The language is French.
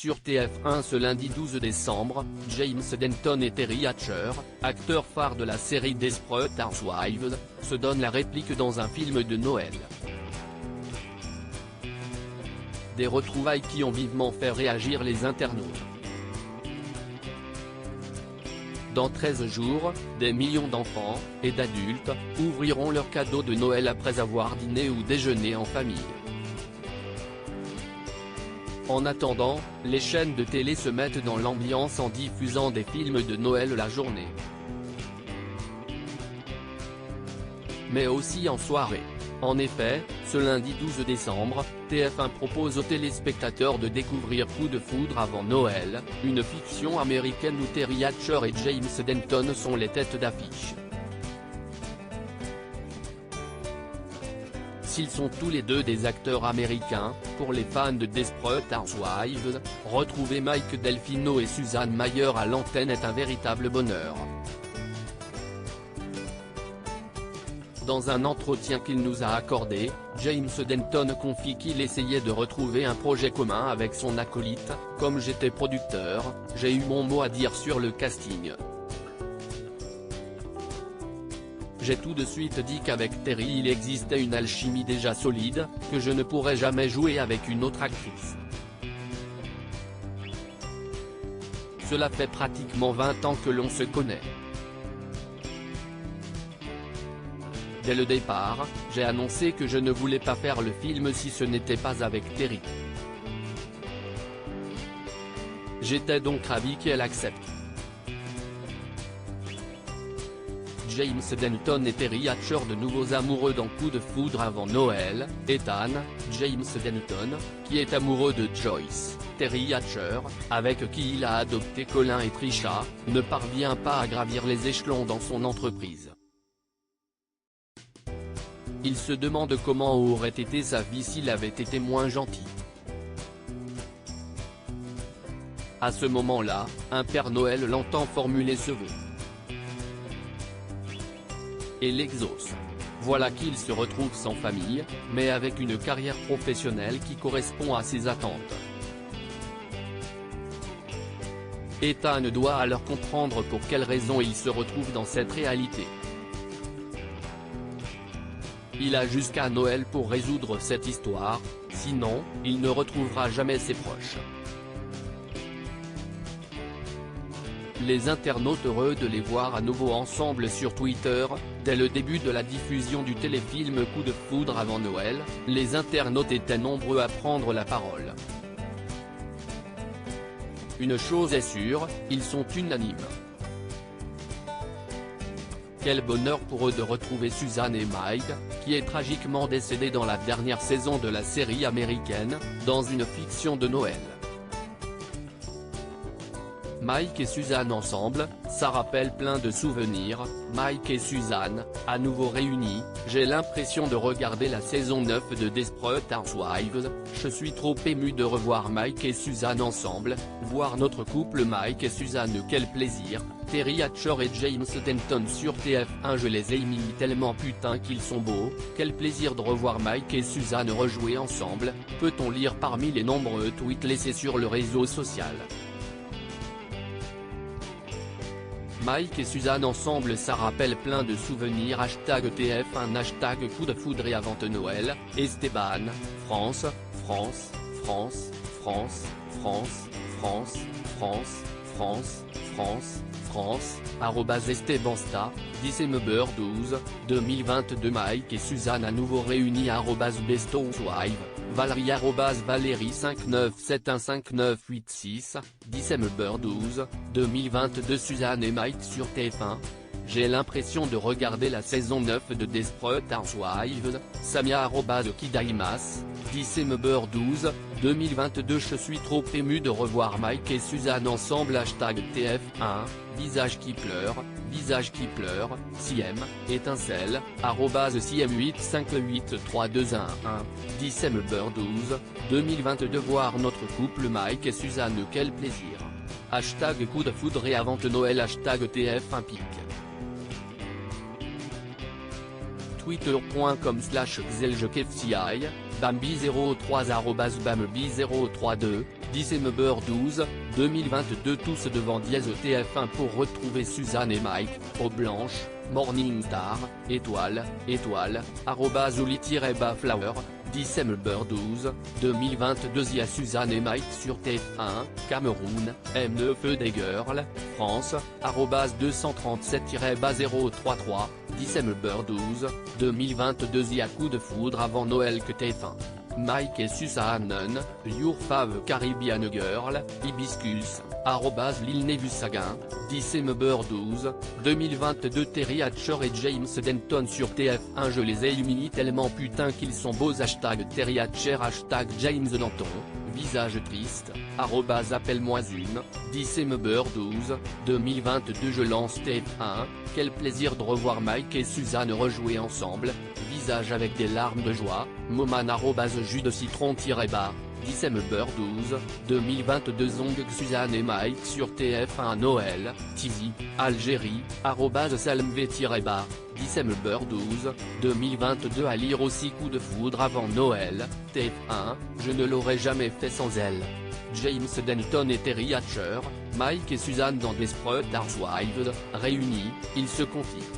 sur TF1 ce lundi 12 décembre, James Denton et Terry Hatcher, acteurs phares de la série Desperate Housewives, se donnent la réplique dans un film de Noël. Des retrouvailles qui ont vivement fait réagir les internautes. Dans 13 jours, des millions d'enfants, et d'adultes, ouvriront leurs cadeaux de Noël après avoir dîné ou déjeuné en famille. En attendant, les chaînes de télé se mettent dans l'ambiance en diffusant des films de Noël la journée. Mais aussi en soirée. En effet, ce lundi 12 décembre, TF1 propose aux téléspectateurs de découvrir Coup de foudre avant Noël, une fiction américaine où Terry Hatcher et James Denton sont les têtes d'affiche. S'ils sont tous les deux des acteurs américains, pour les fans de Desperate Housewives, retrouver Mike Delfino et Susan Mayer à l'antenne est un véritable bonheur. Dans un entretien qu'il nous a accordé, James Denton confie qu'il essayait de retrouver un projet commun avec son acolyte. « Comme j'étais producteur, j'ai eu mon mot à dire sur le casting. J'ai tout de suite dit qu'avec Terry il existait une alchimie déjà solide, que je ne pourrais jamais jouer avec une autre actrice. Cela fait pratiquement 20 ans que l'on se connaît. Dès le départ, j'ai annoncé que je ne voulais pas faire le film si ce n'était pas avec Terry. J'étais donc ravi qu'elle accepte. » James Denton et Terry Hatcher de nouveaux amoureux dans Coup de foudre avant Noël. Ethan, James Denton, qui est amoureux de Joyce, Terry Hatcher, avec qui il a adopté Colin et Trisha, ne parvient pas à gravir les échelons dans son entreprise. Il se demande comment aurait été sa vie s'il avait été moins gentil. À ce moment-là, un Père Noël l'entend formuler ce vœu. Et l'exauce. Voilà qu'il se retrouve sans famille, mais avec une carrière professionnelle qui correspond à ses attentes. Ethan doit alors comprendre pour quelles raisons il se retrouve dans cette réalité. Il a jusqu'à Noël pour résoudre cette histoire, sinon, il ne retrouvera jamais ses proches. Les internautes heureux de les voir à nouveau ensemble sur Twitter. Dès le début de la diffusion du téléfilm Coup de foudre avant Noël, les internautes étaient nombreux à prendre la parole. Une chose est sûre, ils sont unanimes. Quel bonheur pour eux de retrouver Susan et Mike, qui est tragiquement décédé dans la dernière saison de la série américaine, dans une fiction de Noël. Mike et Susan ensemble, ça rappelle plein de souvenirs. Mike et Susan, à nouveau réunis, j'ai l'impression de regarder la saison 9 de Desperate Housewives, je suis trop ému de revoir Mike et Susan ensemble, voir notre couple Mike et Susan, quel plaisir. Terry Hatcher et James Denton sur TF1, je les ai aimés tellement putain qu'ils sont beaux, quel plaisir de revoir Mike et Susan rejouer ensemble, peut-on lire parmi les nombreux tweets laissés sur le réseau social. Mike et Susan ensemble, ça rappelle plein de souvenirs. #TF1 #Coup de foudre et avant Noël. Esteban, France, France, France, France, France, France, France, France, France, France, @Estebansta, December 12, 2022. Mike et Susan à nouveau réunis. @BestHousewives, Valérie Valérie 597159886, December 12, 2022. Susan et Mike sur TF1. J'ai l'impression de regarder la saison 9 de Desperate Housewives. Samia @Kidaimas, December 12, 2022. Je suis trop ému de revoir Mike et Susan ensemble. #TF1, visage qui pleure, Siem, étincelle, @Siem85832111, December 12, 2022. Voir notre couple Mike et Susan, quel plaisir. #Coup de foudre et avant Noël. #TF1 pic. Twitter.com/XelJekFCI, Bambi03 @Bambi032, December 12, 2022. Tous devant dièse TF1 pour retrouver Suzanne et Mike, au blanche, Morningstar, étoile, @oli-flower, December 12, 2022. Y a Suzanne et Mike sur TF1, Cameroun, M9 des Girls, France, @237-033, December 12, 2022. Y a coup de foudre avant Noël que TF1. Mike et Suzanne, Your Fave Caribbean Girl, Hibiscus, @lilnevusaguin, December 12, 2022. Terry Hatcher et James Denton sur TF1. Je les ai humiliés tellement putain qu'ils sont beaux. Terry Hatcher, James Denton, visage triste, @appelle-moi une, December 12, 2022. Je lance TF1, quel plaisir de revoir Mike et Suzanne rejouer ensemble, visage avec des larmes de joie, Moman @jus de citron-bar, December 12, 2022. Zong Suzanne et Mike sur TF1 Noël, Tizi, Algérie, @salmv-bar, December 12, 2022. À lire aussi coup de foudre avant Noël, TF1, je ne l'aurais jamais fait sans elle. James Denton et Terry Hatcher, Mike et Suzanne dans Desperate Housewives, réunis, ils se confient.